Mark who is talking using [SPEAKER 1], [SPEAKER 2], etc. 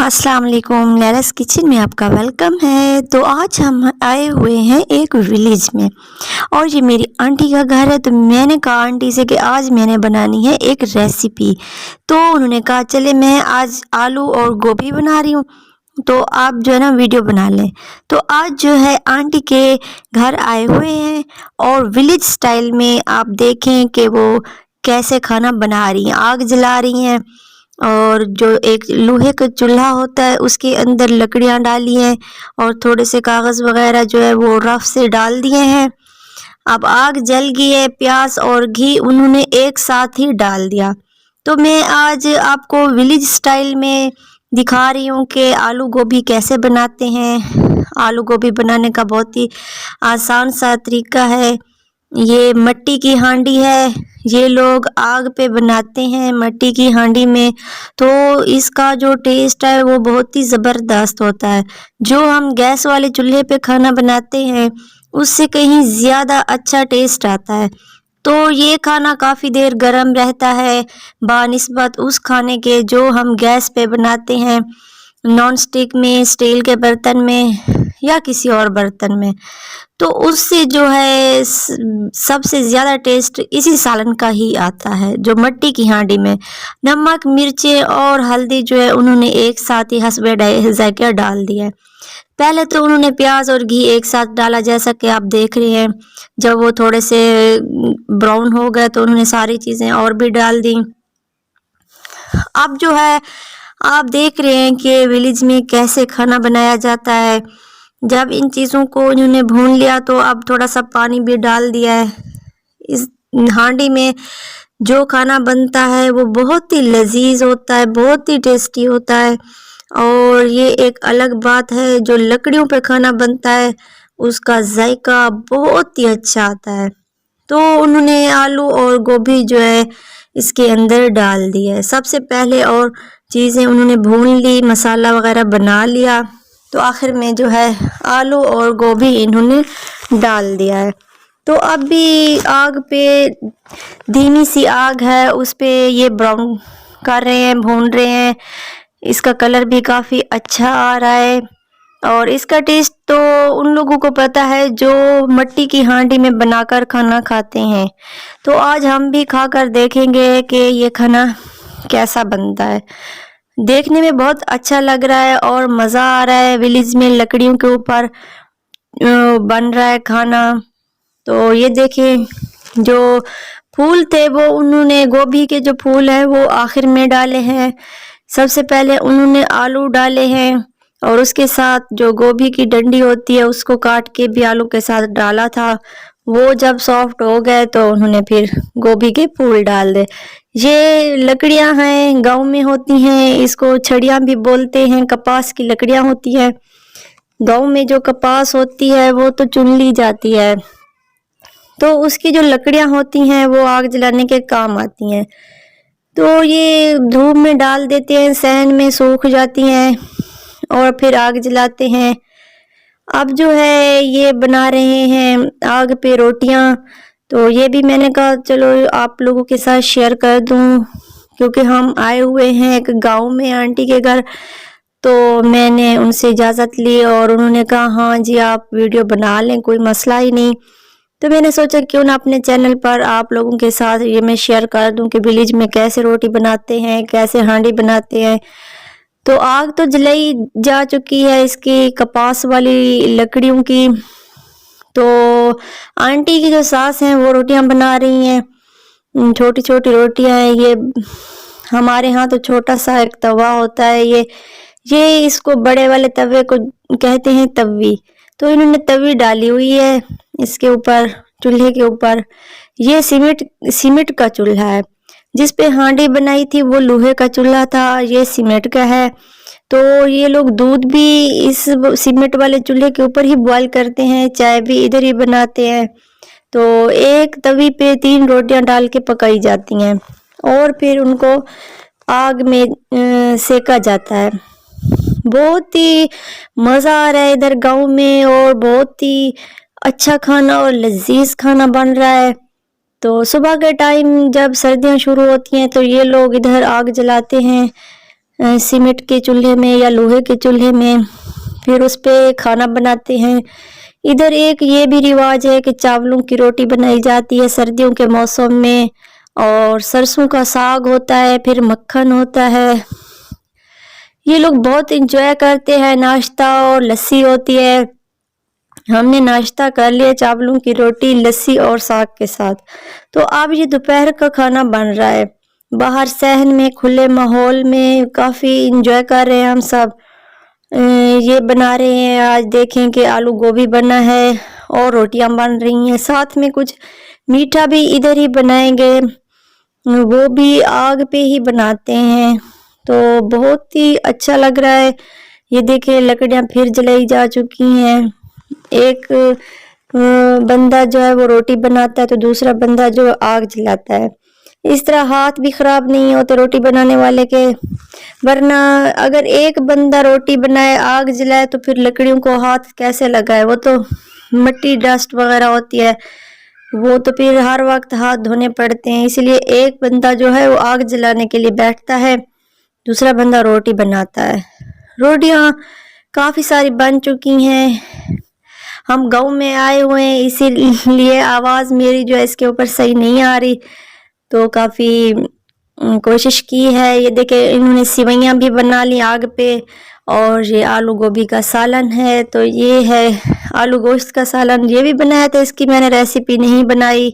[SPEAKER 1] अस्सलाम वालेकुम, लैलास किचन में आपका वेलकम है। तो आज हम आए हुए हैं एक विलेज में और ये मेरी आंटी का घर है। तो मैंने कहा आंटी से कि आज मैंने बनानी है एक रेसिपी। तो उन्होंने कहा चले मैं आज आलू और गोभी बना रही हूँ, तो आप जो है ना वीडियो बना लें। तो आज जो है आंटी के घर आए हुए हैं और विलेज स्टाइल में आप देखें कि वो कैसे खाना बना रही हैं। आग जला रही हैं और जो एक लोहे का चूल्हा होता है उसके अंदर लकड़ियां डाली हैं और थोड़े से कागज़ वगैरह जो है वो रफ से डाल दिए हैं। अब आग जल गई है, प्याज और घी उन्होंने एक साथ ही डाल दिया। तो मैं आज आपको विलेज स्टाइल में दिखा रही हूँ कि आलू गोभी कैसे बनाते हैं। आलू गोभी बनाने का बहुत ही आसान सा तरीका है। ये मट्टी की हांडी है, ये लोग आग पे बनाते हैं मट्टी की हांडी में। तो इसका जो टेस्ट है वो बहुत ही ज़बरदस्त होता है। जो हम गैस वाले चूल्हे पे खाना बनाते हैं उससे कहीं ज़्यादा अच्छा टेस्ट आता है। तो ये खाना काफ़ी देर गर्म रहता है बानिस्बत उस खाने के जो हम गैस पे बनाते हैं, नॉन स्टिक में, स्टील के बर्तन में या किसी और बर्तन में। तो उससे जो है सबसे ज़्यादा टेस्ट इसी सालन का ही आता है जो मट्टी की हांडी में। नमक, मिर्चें और हल्दी जो है उन्होंने एक साथ ही हस्बे जायका डाल दिया है। पहले तो उन्होंने प्याज और घी एक साथ डाला, जैसा कि आप देख रहे हैं। जब वो थोड़े से ब्राउन हो गए तो उन्होंने सारी चीज़ें और भी डाल दी। अब जो है आप देख रहे हैं कि विलेज में कैसे खाना बनाया जाता है। जब इन चीज़ों को इन्होंने भून लिया तो अब थोड़ा सा पानी भी डाल दिया है। इस हांडी में जो खाना बनता है वो बहुत ही लजीज होता है, बहुत ही टेस्टी होता है। और ये एक अलग बात है, जो लकड़ियों पे खाना बनता है उसका जायका बहुत ही अच्छा आता है। तो उन्होंने आलू और गोभी जो है इसके अंदर डाल दिया है। सबसे पहले और चीज़ें उन्होंने भून ली, मसाला वगैरह बना लिया, तो आखिर में जो है आलू और गोभी इन्होंने डाल दिया है। तो अब भी आग पे धीमी सी आग है, उस पे ये ब्राउन कर रहे हैं, भून रहे हैं। इसका कलर भी काफ़ी अच्छा आ रहा है और इसका टेस्ट तो उन लोगों को पता है जो मट्टी की हांडी में बनाकर खाना खाते हैं। तो आज हम भी खाकर देखेंगे कि ये खाना कैसा बनता है। देखने में बहुत अच्छा लग रहा है और मज़ा आ रहा है। विलेज में लकड़ियों के ऊपर बन रहा है खाना। तो ये देखें, जो फूल थे वो उन्होंने, गोभी के जो फूल हैं वो आखिर में डाले हैं। सबसे पहले उन्होंने आलू डाले हैं और उसके साथ जो गोभी की डंडी होती है उसको काट के भी आलू के साथ डाला था। वो जब सॉफ्ट हो गए तो उन्होंने फिर गोभी के फूल डाल दे। ये लकड़ियां हैं, गांव में होती हैं, इसको छड़ियां भी बोलते हैं। कपास की लकड़ियां होती है। गांव में जो कपास होती है वो तो चुन ली जाती है, तो उसकी जो लकड़ियां होती हैं वो आग जलाने के काम आती हैं। तो ये धूप में डाल देते हैं, सहन में सूख जाती हैं और फिर आग जलाते हैं। अब जो है ये बना रहे हैं आग पे रोटियां। तो ये भी मैंने कहा चलो आप लोगों के साथ शेयर कर दूं, क्योंकि हम आए हुए हैं एक गांव में आंटी के घर। तो मैंने उनसे इजाज़त ली और उन्होंने कहा हाँ जी आप वीडियो बना लें, कोई मसला ही नहीं। तो मैंने सोचा क्यों ना अपने चैनल पर आप लोगों के साथ ये मैं शेयर कर दूं कि विलेज में कैसे रोटी बनाते हैं, कैसे हांडी बनाते हैं। तो आग तो जलाई जा चुकी है इसकी कपास वाली लकड़ियों की। तो आंटी की जो सास हैं वो रोटियां बना रही हैं, छोटी छोटी रोटियां हैं। ये हमारे यहाँ तो छोटा सा एक तवा होता है, ये इसको बड़े वाले तवे को कहते हैं तवी। तो इन्होंने तवी डाली हुई है इसके ऊपर, चूल्हे के ऊपर। ये सीमेंट का चूल्हा है। जिस पे हांडी बनाई थी वो लोहे का चूल्हा था, ये सीमेंट का है। तो ये लोग दूध भी इस सीमेंट वाले चूल्हे के ऊपर ही बॉईल करते हैं, चाय भी इधर ही बनाते हैं। तो एक तवी पे 3 रोटियां डाल के पकाई जाती हैं और फिर उनको आग में सेका जाता है। बहुत ही मज़ा आ रहा है इधर गांव में और बहुत ही अच्छा खाना और लजीज खाना बन रहा है। तो सुबह के टाइम जब सर्दियां शुरू होती हैं तो ये लोग इधर आग जलाते हैं सीमेंट के चूल्हे में या लोहे के चूल्हे में, फिर उस पे खाना बनाते हैं। इधर एक ये भी रिवाज है कि चावलों की रोटी बनाई जाती है सर्दियों के मौसम में, और सरसों का साग होता है, फिर मक्खन होता है। ये लोग बहुत इंजॉय करते हैं। नाश्ता और लस्सी होती है। हमने नाश्ता कर लिया चावलों की रोटी, लस्सी और साग के साथ। तो अब ये दोपहर का खाना बन रहा है। बाहर सहन में खुले माहौल में काफ़ी इंजॉय कर रहे हैं हम सब। ये बना रहे हैं, आज देखें कि आलू गोभी बना है और रोटियां बन रही हैं। साथ में कुछ मीठा भी इधर ही बनाएंगे, वो भी आग पे ही बनाते हैं। तो बहुत ही अच्छा लग रहा है। ये देखें लकड़ियां फिर जलाई जा चुकी हैं। एक बंदा जो है वो रोटी बनाता है तो दूसरा बंदा जो आग जलाता है। इस तरह हाथ भी खराब नहीं होते रोटी बनाने वाले के, वरना अगर एक बंदा रोटी बनाए आग जलाए तो फिर लकड़ियों को हाथ कैसे लगाए, वो तो मिट्टी डस्ट वगैरह होती है, वो तो फिर हर वक्त हाथ धोने पड़ते हैं। इसलिए एक बंदा जो है वो आग जलाने के लिए बैठता है, दूसरा बंदा रोटी बनाता है। रोटियां काफ़ी सारी बन चुकी हैं। हम गांव में आए हुए हैं इसीलिए आवाज़ मेरी जो है इसके ऊपर सही नहीं आ रही, तो काफ़ी कोशिश की है। ये देखे इन्होंने सिवैयाँ भी बना ली आग पे, और ये आलू गोभी का सालन है। तो ये है आलू गोश्त का सालन, ये भी बनाया था, इसकी मैंने रेसिपी नहीं बनाई।